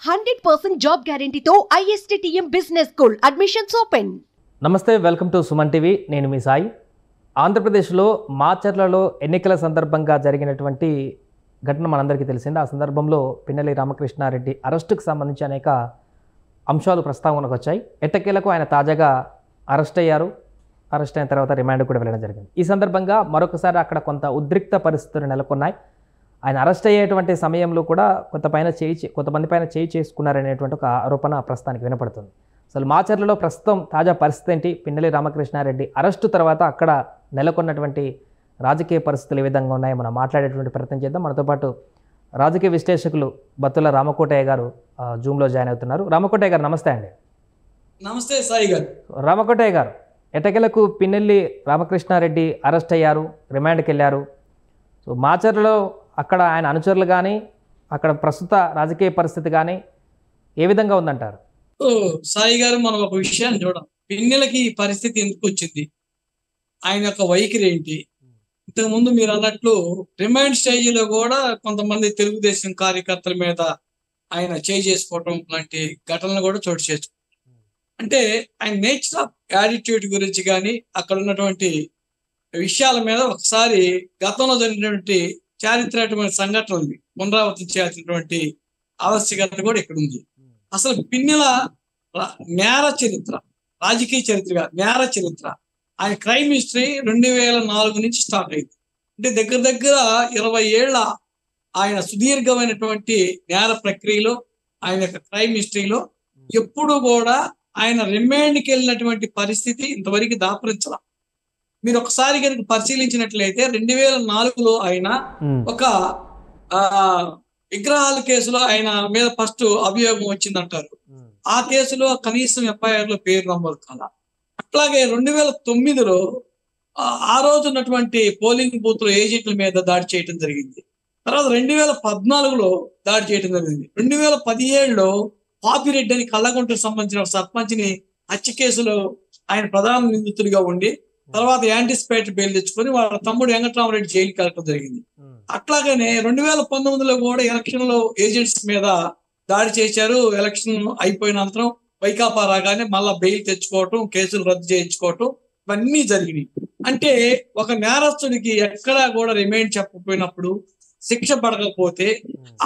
100% job గ్యారెంటీతో ISTTM business school admissions open. నమస్తే, welcome to Suman TV. నేను మీ సాయి. ఆంధ్రప్రదేశ్లో మాచర్లలో ఎన్నికల సందర్భంగా జరిగినటువంటి ఘటన మనందరికీ తెలిసింది. ఆ సందర్భంలో పిన్నెల్లి రామకృష్ణారెడ్డి అరెస్టుకు సంబంధించి అనేక అంశాలు ప్రస్తావనకు వచ్చాయి. ఎట్టకేలకు ఆయన తాజాగా అరెస్ట్ అయ్యారు. అరెస్ట్ అయిన తర్వాత రిమాండ్ కూడా వెళ్ళడం జరిగింది. ఈ సందర్భంగా మరొకసారి అక్కడ కొంత ఉద్రిక్త పరిస్థితులు నెలకొన్నాయి. ఆయన అరెస్ట్ అయ్యేటువంటి సమయంలో కూడా కొంతమంది పైన చేయి చేసుకున్నారనేటువంటి ఒక ఆరోపణ ప్రస్తుతానికి వినపడుతుంది. అసలు మాచర్లలో ప్రస్తుతం తాజా పరిస్థితి ఏంటి? పిన్నెల్లి రామకృష్ణారెడ్డి అరెస్టు తర్వాత అక్కడ నెలకొన్నటువంటి రాజకీయ పరిస్థితులు ఏ విధంగా ఉన్నాయో మనం మాట్లాడేటువంటి ప్రయత్నం చేద్దాం. మనతో పాటు రాజకీయ విశ్లేషకులు బత్తుల రామకోటయ్య గారు జూమ్లో జాయిన్ అవుతున్నారు. రామకోటయ్య గారు నమస్తే అండి. నమస్తే సాయి గారు. రామకోటయ్య గారు, ఎట్టకేలకు పిన్నెల్లి రామకృష్ణారెడ్డి అరెస్ట్ అయ్యారు, రిమాండ్కి వెళ్ళారు. సో మాచర్లలో అక్కడ ఆయన అనుచరులు కానీ అక్కడ ప్రస్తుత రాజకీయ పరిస్థితి కానీ ఏ విధంగా ఉందంటారు? సాయి గారు, మనం ఒక విషయాన్ని చూడం. పిన్నెలకి ఈ పరిస్థితి ఎందుకు వచ్చింది, ఆయన యొక్క వైఖరి ఏంటి? ఇంతకుముందు మీరు అన్నట్లు రిమైండ్ స్టేజీలో కూడా కొంతమంది తెలుగుదేశం కార్యకర్తల మీద ఆయన చేసుకోవటం లాంటి ఘటనలు కూడా చోటు చేసుకుంటారు. అంటే ఆయన నేచర్ ఆఫ్ యాటిట్యూడ్ గురించి కానీ అక్కడ ఉన్నటువంటి విషయాల మీద ఒకసారి గతంలో జరిగినటువంటి చారిత్రాత్మక సంఘటనలు పునరావృతం చేయాల్సినటువంటి ఆవశ్యకత కూడా ఇక్కడ ఉంది. అసలు పిన్నెల నేర చరిత్ర, రాజకీయ చరిత్రగా నేర చరిత్ర, ఆయన క్రైమ్ హిస్టరీ 2004 నుంచి స్టార్ట్ అయింది. అంటే దగ్గర దగ్గర 20 ఏళ్ల ఆయన సుదీర్ఘమైనటువంటి నేర ప్రక్రియలో, ఆయన యొక్క క్రైమ్ హిస్టరీలో ఎప్పుడు కూడా ఆయన రిమాండ్కి వెళ్ళినటువంటి పరిస్థితి ఇంతవరకు దాపరించాల. మీరు ఒకసారి కనుక పరిశీలించినట్లయితే 2004లో ఆయన ఒక విగ్రహాల కేసులో ఆయన మీద ఫస్ట్ అభియోగం వచ్చిందంటారు. ఆ కేసులో కనీసం FIR లో పేరు నమోదు కాల. అట్లాగే 2009లో ఆ రోజు ఉన్నటువంటి పోలింగ్ బూత్ లో ఏజెంట్ల మీద దాడి చేయడం జరిగింది. తర్వాత 2014లో దాడి చేయడం జరిగింది. 2017లో పాపిరెడ్డి అని కళ్ళగుంటకు సంబంధించిన సర్పంచ్ని హత్య కేసులో ఆయన ప్రధాన నిందితుడిగా ఉండి తర్వాత యాంటిసిపేట్ బెయిల్ తెచ్చుకొని వాళ్ళ తమ్ముడు వెంకటరామరెడ్డి జైలుకి వెళ్ళడం జరిగింది. అట్లాగనే 2019లో కూడా ఎలక్షన్ లో ఏజెంట్స్ మీద దాడి చేశారు. ఎలక్షన్ అయిపోయిన అనంతరం వైకాపా రాగానే మళ్ళా బెయిల్ తెచ్చుకోవటం, కేసులు రద్దు చేయించుకోవటం, ఇవన్నీ జరిగినాయి. అంటే ఒక నేరస్తుడికి ఎక్కడా కూడా రిమైండ్ చెప్పకపోయినప్పుడు, శిక్ష పడకపోతే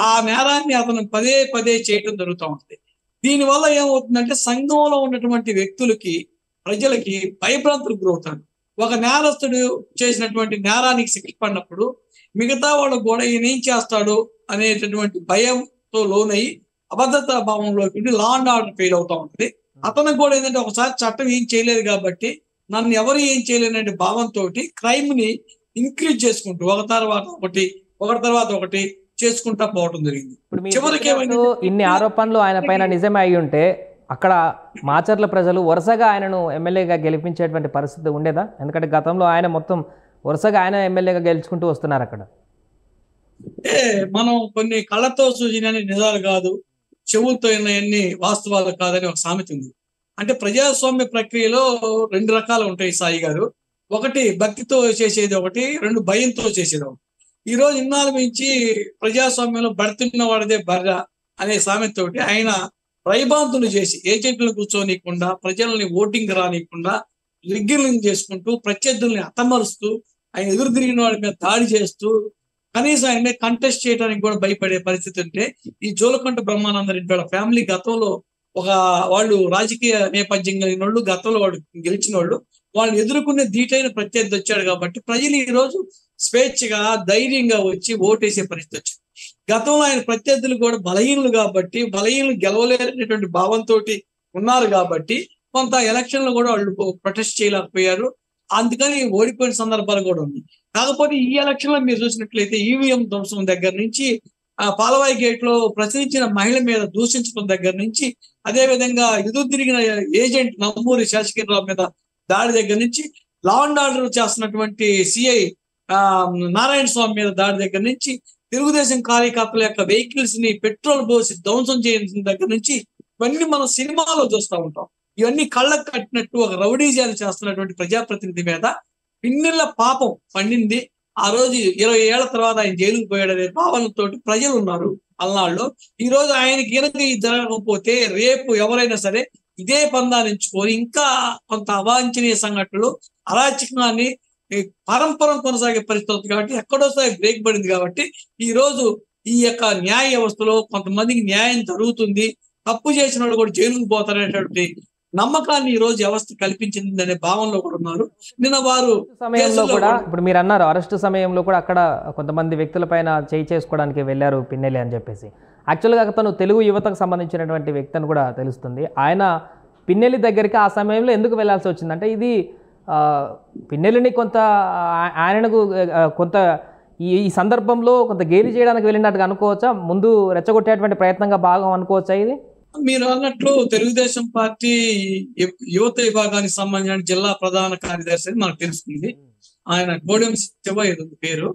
ఆ నేరాన్ని అతను పదే పదే చేయడం జరుగుతూ ఉంటుంది. దీనివల్ల ఏమవుతుందంటే సంఘంలో ఉన్నటువంటి వ్యక్తులకి, ప్రజలకి భయభ్రాంతులకు గురవుతాడు. ఒక నేరస్తుడు చేసినటువంటి నేరానికి శిక్ష పడినప్పుడు మిగతా వాళ్ళు కూడా ఈయన ఏం చేస్తాడు అనేటటువంటి భయంతో లోనై అభద్రతా భావంలోకి లా అండ్ ఆర్డర్ ఫెయిల్ అవుతా ఉంటుంది. అతనికి కూడా ఏంటంటే ఒకసారి చట్టం ఏం చేయలేదు కాబట్టి నన్ను ఎవరు ఏం చేయలేననే భావంతో క్రైమ్ ని ఇంక్రీజ్ చేసుకుంటూ ఒకటి తర్వాత ఒకటి చేసుకుంటా పోవడం జరిగింది. చివరికి ఇన్ని ఆరోపణలు ఆయన పైన నిజమే అయి ఉంటే అక్కడ మాచర్ల ప్రజలు వరుసగా ఆయనను ఎమ్మెల్యేగా గెలిపించేటువంటి పరిస్థితి ఉండేదా? ఎందుకంటే గతంలో ఆయన మొత్తం వరుసగా ఆయన ఎమ్మెల్యేగా గెలుచుకుంటూ వస్తున్నారు. అక్కడ మనం కొన్ని కళ్ళతో సూచన నిజాలు కాదు, చెవులతో అన్ని వాస్తవాలు కాదని ఒక సామెత ఉంది. అంటే ప్రజాస్వామ్య ప్రక్రియలో 2 రకాలు ఉంటాయి సాయి గారు. ఒకటి భక్తితో చేసేది, ఒకటి రెండు భయంతో చేసేది ఒకటి. ఈ రోజు ఇన్నాళ్ళ నుంచి ప్రజాస్వామ్యంలో బడుతున్న వాడిదే బర్ర అనే సామెతతోటి ఆయన రైబాంతులు చేసి ఏజెంట్లను కూర్చోనీయకుండా, ప్రజల్ని ఓటింగ్ రానియకుండా రిగ్గింగ్ చేసుకుంటూ, ప్రత్యర్థుల్ని హతమరుస్తూ, ఆయన ఎదురు తిరిగిన వాడి మీద దాడి చేస్తూ, కనీసం ఆయన మీద కంటెస్ట్ చేయడానికి కూడా భయపడే పరిస్థితి ఉంటే ఈ జోలకంట బ్రహ్మానందరెడ్డి వాళ్ళ ఫ్యామిలీ గతంలో వాళ్ళు రాజకీయ నేపథ్యం కలిగిన వాళ్ళు, గతంలో వాడు గెలిచిన వాళ్ళని ఎదుర్కొనే ధీటైన ప్రత్యర్థి వచ్చాడు కాబట్టి ప్రజలు ఈ రోజు స్వేచ్ఛగా ధైర్యంగా వచ్చి ఓటేసే పరిస్థితి వచ్చింది. గతంలో ఆయన ప్రత్యర్థులు కూడా బలహీనులు కాబట్టి, బలహీనులు గెలవలేనటువంటి భావంతో ఉన్నారు కాబట్టి కొంత ఎలక్షన్లు కూడా వాళ్ళు ప్రొటెస్ట్ చేయలేకపోయారు. అందుకని ఓడిపోయిన సందర్భాలు కూడా ఉంది. కాకపోతే ఈ ఎలక్షన్ లో మీరు చూసినట్లయితే ఈవీఎం ధ్వంసం దగ్గర నుంచి, పాలవాయి గేట్ లో ప్రశ్నించిన మహిళ మీద దూషించడం దగ్గర నుంచి, అదే విధంగా ఎదురు తిరిగిన ఏజెంట్ నంబూరి శేషగిరిరావు మీద దాడి దగ్గర నుంచి, లా అండ్ ఆర్డర్ చేస్తున్నటువంటి సిఐ నారాయణ స్వామి మీద దాడి దగ్గర నుంచి, తెలుగుదేశం కార్యకర్తల యొక్క వెహికల్స్ ని పెట్రోల్ పోసి ధ్వంసం చేయడం దగ్గర నుంచి ఇవన్నీ మనం సినిమాలో చూస్తూ ఉంటాం. ఇవన్నీ కళ్ళకు కట్టినట్టు ఒక రౌడీజాలు చేస్తున్నటువంటి ప్రజాప్రతినిధి మీద పిన్నెల పాపం పండింది. ఆ రోజు 20 ఏళ్ల తర్వాత ఆయన జైలుకు పోయాడనే భావనతో ప్రజలు ఉన్నారు. అలనాడులో. ఈ రోజు ఆయనకి కనుక ఇది జరగకపోతే రేపు ఎవరైనా సరే ఇదే పందాన్ని ఎంచుకొని ఇంకా కొంత అవాంఛనీయ సంఘటనలు, అరాచకాన్ని పరంపరం కొనసాగే పరిస్థితి అవుతుంది. కాబట్టి ఎక్కడోసారి బ్రేక్ పడింది. కాబట్టి ఈ రోజు ఈ యొక్క న్యాయ వ్యవస్థలో కొంతమందికి న్యాయం జరుగుతుంది, తప్పు చేసిన వాళ్ళు కూడా జైలుకు పోతారనేటువంటి నమ్మకాన్ని ఈ రోజు వ్యవస్థ కల్పించింది అనే భావనలో కూడా ఉన్నారు. నిన్న వారు సమయంలో కూడా ఇప్పుడు మీరు అన్నారు అరెస్టు సమయంలో కూడా అక్కడ కొంతమంది వ్యక్తులపైన చేయి చేసుకోవడానికి వెళ్ళారు పిన్నెల్లి అని చెప్పేసి. యాక్చువల్గా అతను తెలుగు యువతకు సంబంధించినటువంటి వ్యక్తి అని కూడా తెలుస్తుంది. ఆయన పిన్నెల్లి దగ్గరికి ఆ సమయంలో ఎందుకు వెళ్ళాల్సి వచ్చిందంటే ఇది పిన్నెల్లిని కొంత ఆయనకు కొంత ఈ సందర్భంలో కొంత గేలి చేయడానికి వెళ్ళినట్టుగా అనుకోవచ్చా? ముందు రెచ్చగొట్టేటువంటి ప్రయత్నంగా భాగం అనుకోవచ్చా ఇది? మీరు అన్నట్లు తెలుగుదేశం పార్టీ యువత విభాగానికి సంబంధించిన జిల్లా ప్రధాన కార్యదర్శి అని మనకు తెలుస్తుంది. ఆయన గోడెం శివ ఏదో పేరు.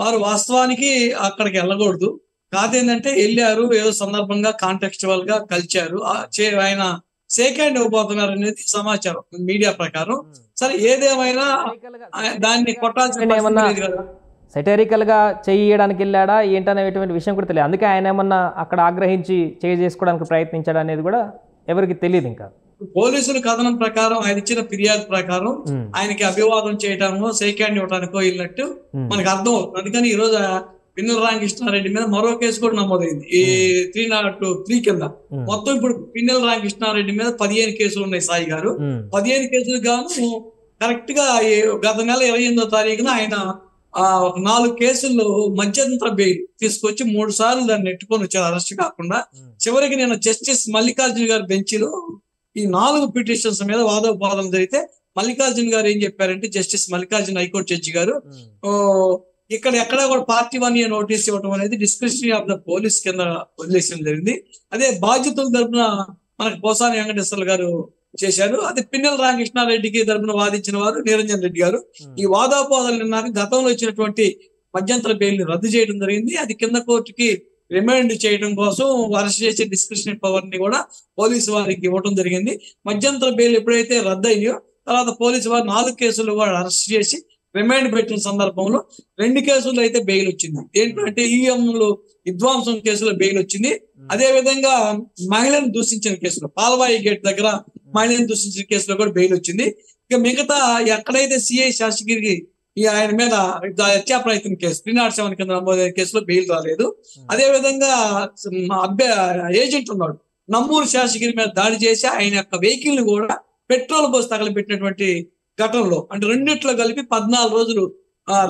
వారు వాస్తవానికి అక్కడికి వెళ్ళకూడదు. కాదేంటంటే వెళ్ళారు, ఏదో సందర్భంగా కాంటెక్స్చువల్ గా కలిచారు. ఆయన సెకండ్ ఇవ్వబోతున్నారు అనేది సమాచారం మీడియా ప్రకారం. సరే ఏదేమైనా దాన్ని కొట్టాల్సిన లేదు కదా. సెటరికల్ గా చేయడానికి వెళ్ళాడా ఏంటనేటువంటి విషయం కూడా తెలియదు. అందుకే ఆయన ఏమన్నా అక్కడ ఆగ్రహించి చేసుకోవడానికి ప్రయత్నించాడు అనేది కూడా ఎవరికి తెలియదు. ఇంకా పోలీసుల కథనం ప్రకారం ఆయన ఇచ్చిన ఫిర్యాదు ప్రకారం ఆయనకి అభివాదం చేయడానికో సెకండ్ ఇవ్వడానికో వెళ్ళినట్టు మనకు అర్థం అవుతుంది. అందుకని ఈ రోజు పిన్నెల రామకృష్ణారెడ్డి మీద మరో కేసు కూడా నమోదైంది ఈ 303 కింద. మొత్తం ఇప్పుడు పిన్నెల రామకృష్ణారెడ్డి మీద 15 కేసులు ఉన్నాయి సాయి గారు. 15 కేసులు గాను కరెక్ట్ గా గత నెల 28వ తారీఖున ఆయన 4 కేసుల్లో మధ్యంతర బెయిల్ తీసుకొచ్చి 3 సార్లు దాన్ని నెట్టుకొని వచ్చారు అరెస్ట్ కాకుండా. చివరికి నేను జస్టిస్ మల్లికార్జున గారి బెంచ్లో ఈ 4 పిటిషన్స్ మీద వాదోపవాదం జరిగితే మల్లికార్జున గారు ఏం చెప్పారంటే, జస్టిస్ మల్లికార్జున హైకోర్టు జడ్జి గారు ఇక్కడ ఎక్కడా కూడా పార్టీ 1 year నోటీస్ ఇవ్వడం అనేది డిస్క్రిప్షన్ ఆఫ్ ద పోలీస్ కింద వదిలేయడం జరిగింది. అదే బాధ్యతల తరఫున మనకు పోసాని వెంకటేశ్వర్లు గారు చేశారు. అది పిన్నెల రామకృష్ణారెడ్డికి తరఫున వాదించిన వారు నిరంజన్ రెడ్డి గారు. ఈ వాదోపవాదాలు నిన్నాక గతంలో ఇచ్చినటువంటి మధ్యంతర బెయిల్ ని రద్దు చేయడం జరిగింది. అది కింద కోర్టుకి రిమైండ్ చేయడం కోసం అరెస్ట్ చేసే డిస్క్రిప్షన్ పవర్ ని కూడా పోలీసు వారికి ఇవ్వడం జరిగింది. మధ్యంతర బెయిల్ ఎప్పుడైతే రద్దు అయ్యో తర్వాత పోలీసు వారు 4 కేసులు కూడా అరెస్ట్ చేసి రిమైండ్ పెట్టిన సందర్భంలో 2 కేసులు అయితే బెయిల్ వచ్చింది. ఏంటంటే ఈఎంలు విధ్వంసం కేసులో బెయిల్ వచ్చింది. అదే విధంగా మహిళను దూషించిన కేసులో పాల్వాయి గేట్ దగ్గర మహిళను దూషించిన కేసులో కూడా బెయిల్ వచ్చింది. ఇక మిగతా ఎక్కడైతే సిఐ శాసగిరికి ఆయన మీద హత్యా ప్రయత్నం కేసు 307 కింద నమోదైన కేసులో బెయిల్ రాలేదు. అదే విధంగా ఏజెంట్ ఉన్నాడు నమ్మూరు శాసగిరి మీద దాడి చేసి ఆయన యొక్క వెహికల్ ని కూడా పెట్రోల్ పోసి తగలబెట్టినటువంటి ఘటనలో అంటే రెండిట్లో కలిపి 14 రోజులు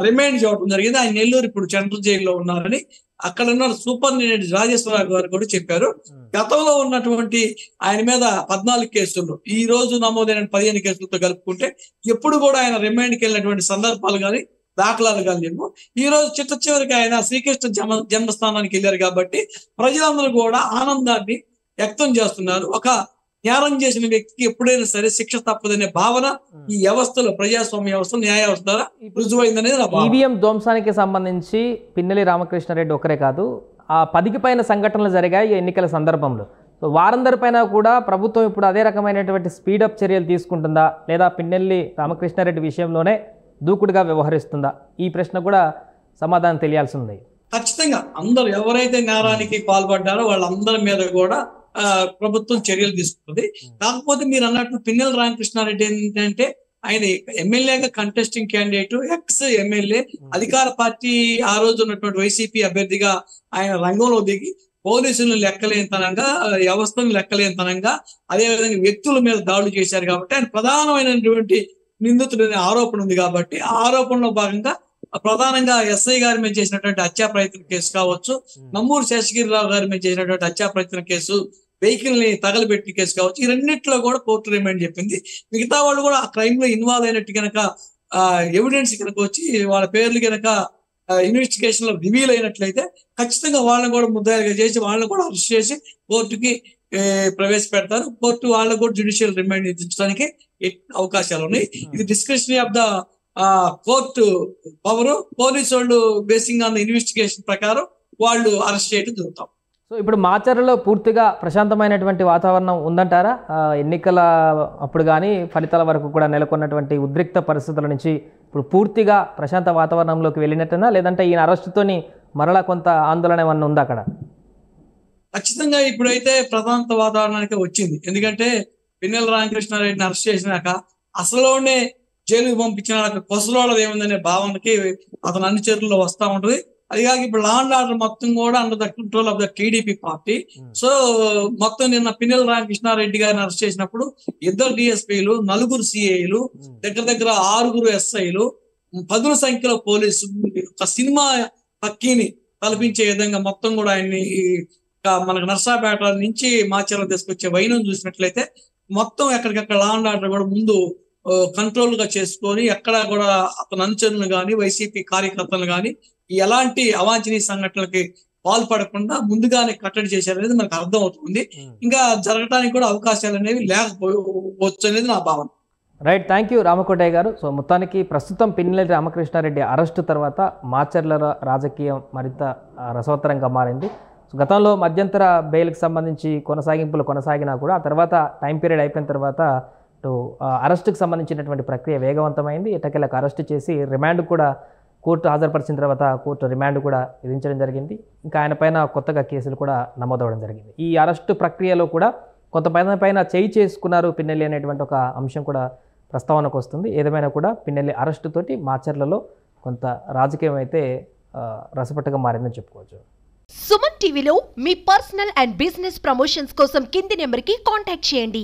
రిమైండ్ చేయడం జరిగింది. ఆయన నెల్లూరు ఇప్పుడు సెంట్రల్ జైల్లో ఉన్నారని అక్కడ ఉన్న సూపరింటెండెంట్ రాజేశ్వరరావు గారు కూడా చెప్పారు. గతంలో ఉన్నటువంటి ఆయన మీద 14 కేసులు ఈ రోజు నమోదైన 15 కేసులతో కలుపుకుంటే ఎప్పుడు కూడా ఆయన రిమైండ్కి వెళ్ళినటువంటి సందర్భాలు కానీ దాఖలాలు కానీ లేవు. ఈ రోజు చివరికి ఆయన శ్రీకృష్ణ జన్మస్థానానికి వెళ్ళారు కాబట్టి ప్రజలందరూ కూడా ఆనందాన్ని వ్యక్తం చేస్తున్నారు. ఒక న్యాయం చేసిన వ్యక్తికి ఎప్పుడైనా సరే శిక్ష తప్పదనే భావన ఈ వ్యవస్థలో ప్రజాస్వామ్య వ్యవస్థ న్యాయ వ్యవస్థ ద్వారా రుజువైందనేది నా భావన. ఈవీఎం ధ్వంసానికి సంబంధించి పిన్నెల్లి రామకృష్ణారెడ్డి ఒకరే కాదు, ఆ 10కి పైన సంఘటనలు జరిగాయి ఎన్నికల సందర్భంలో. సో వారందరిపైన కూడా ప్రభుత్వం ఇప్పుడు అదే రకమైనటువంటి స్పీడప్ చర్యలు తీసుకుంటుందా లేదా పిన్నెల్లి రామకృష్ణారెడ్డి విషయంలోనే దూకుడుగా వ్యవహరిస్తుందా? ఈ ప్రశ్న కూడా సమాధానం తెలియాల్సి ఉంది. ఖచ్చితంగా అందరూ ఎవరైతే నేరానికి పాల్పడ్డారో వాళ్ళందరి మీద కూడా ప్రభుత్వం చర్యలు తీసుకుంటుంది. కాకపోతే మీరు అన్నట్టు పిన్నెల రామకృష్ణారెడ్డి ఏంటంటే ఆయన ఎమ్మెల్యేగా కంటెస్టింగ్ క్యాండిడేట్, ఎక్స్ ఎమ్మెల్యే, అధికార పార్టీ ఆ రోజు ఉన్నటువంటి వైసీపీ అభ్యర్థిగా ఆయన రంగంలో దిగి పోలీసులను లెక్కలేనితనంగా వ్యవస్థను లెక్కలేనితనంగా అదేవిధంగా వ్యక్తుల మీద దాడులు చేశారు. కాబట్టి ఆయన ప్రధానమైనటువంటి నిందితుడనే ఆరోపణ ఉంది. కాబట్టి ఆ ఆరోపణలో భాగంగా ప్రధానంగా ఎస్ఐ గారి మీద చేసినటువంటి హత్యా ప్రయత్నం కేసు కావచ్చు, నమ్మూరు శేషగిరిరావు గారి మీద చేసినటువంటి హత్యా ప్రయత్నం కేసు, వెహికల్ ని తగలబెట్టిన కేసు కావచ్చు, ఈ రెండింటిలో కూడా కోర్టు రిమైండ్ చెప్పింది. మిగతా వాళ్ళు కూడా ఆ క్రైమ్ లో ఇన్వాల్వ్ అయినట్టు కనుక ఎవిడెన్స్ కనుక వచ్చి వాళ్ళ పేర్లు కనుక ఇన్వెస్టిగేషన్ లో రివీల్ అయినట్లయితే ఖచ్చితంగా వాళ్ళని కూడా ముద్దాయిలుగా చేసి వాళ్ళని కూడా అరెస్ట్ చేసి కోర్టుకి ప్రవేశపెడతారు. కోర్టు వాళ్ళకు కూడా జ్యుడిషియల్ రిమైండ్ విధించడానికి అవకాశాలు ఉన్నాయి. ఇది description of the court power. Police వాళ్ళు బేసింగ్ ఆన్ ద ఇన్వెస్టిగేషన్ ప్రకారం వాళ్ళు అరెస్ట్ చేయడం జరుగుతాం. సో ఇప్పుడు మాచర్లలో పూర్తిగా ప్రశాంతమైనటువంటి వాతావరణం ఉందంటారా? ఎన్నికల అప్పుడు కానీ ఫలితాల వరకు కూడా నెలకొన్నటువంటి ఉద్రిక్త పరిస్థితుల నుంచి ఇప్పుడు పూర్తిగా ప్రశాంత వాతావరణంలోకి వెళ్ళినట్టేనా, లేదంటే ఈయన అరెస్టుతోని మరలా కొంత ఆందోళన ఏమన్నా ఉందా అక్కడ? ఖచ్చితంగా ఇప్పుడైతే ప్రశాంత వాతావరణానికి వచ్చింది. ఎందుకంటే పిన్నెల రామకృష్ణారెడ్డిని అరెస్ట్ చేసినాక అసలునే జైలుకి పంపించిన కొసలోళ్ళది ఏముందనే భావనకి అతను అన్ని చేతుల్లో వస్తా ఉంటది. అదిగాక ఇప్పుడు లా అండ్ ఆర్డర్ మొత్తం కూడా under the control of the TDP party. So మొత్తం నిన్న పిన్నెల రామకృష్ణారెడ్డి గారిని అరెస్ట్ చేసినప్పుడు 2 డిఎస్పీలు, 4 సిఐలు, దగ్గర 6 ఎస్ఐలు, 10ల సంఖ్యలో పోలీసు, ఒక సినిమా పక్కీని కల్పించే విధంగా మొత్తం కూడా ఆయన్ని మనకు నర్సాపేట నుంచి మాచర్ల తీసుకొచ్చే వైనం చూసినట్లయితే మొత్తం ఎక్కడికక్కడ లా అండ్ ఆర్డర్ కూడా ముందు కంట్రోల్ గా చేసుకొని ఎక్కడ కూడా అతని అనుచరులను కానీ వైసీపీ కార్యకర్తలు కానీ ఎలాంటి అవాంఛనీయ సంఘటనలకి పాల్పడకుండా ముందుగానే కట్టడి చేశారనేది మనకు అర్థం అవుతుంది. ఇంకా జరగడానికి కూడా అవకాశాలు అనేవి లేకపోవచ్చు అనేది నా భావన. రైట్, థ్యాంక్ యూ రామకోటయ్య గారు. సో మొత్తానికి ప్రస్తుతం పిన్నెల్లి రామకృష్ణారెడ్డి అరెస్టు తర్వాత మాచర్ల రాజకీయం మరింత రసవత్తరంగా మారింది. సో గతంలో మధ్యంతర బెయిల్కి సంబంధించి కొనసాగింపులు కొనసాగినా కూడా ఆ తర్వాత టైం పీరియడ్ అయిపోయిన తర్వాత అరెస్టుకు సంబంధించినటువంటి ప్రక్రియ వేగవంతమైంది. ఎట్టకేలకు అరెస్టు చేసి రిమాండ్ కూడా కోర్టు హాజరుపరిచిన తర్వాత కోర్టు రిమాండ్ కూడా విధించడం జరిగింది. ఇంకా ఆయన పైన కొత్తగా కేసులు కూడా నమోదవడం జరిగింది. ఈ అరెస్టు ప్రక్రియలో కూడా కొంతమంది పైన చేయి చేసుకున్నారు పిన్నెల్లి అనేటువంటి ఒక అంశం కూడా ప్రస్తావనకు వస్తుంది. ఏదేమైనా కూడా పిన్నెల్లి అరెస్టుతోటి మాచర్లలో కొంత రాజకీయం అయితే రసపట్టుగా మారిందని చెప్పుకోవచ్చు. సుమన్ టీవీలో మీ పర్సనల్ అండ్ బిజినెస్ ప్రమోషన్స్ కోసం కింది నెంబర్కి కాంటాక్ట్ చేయండి.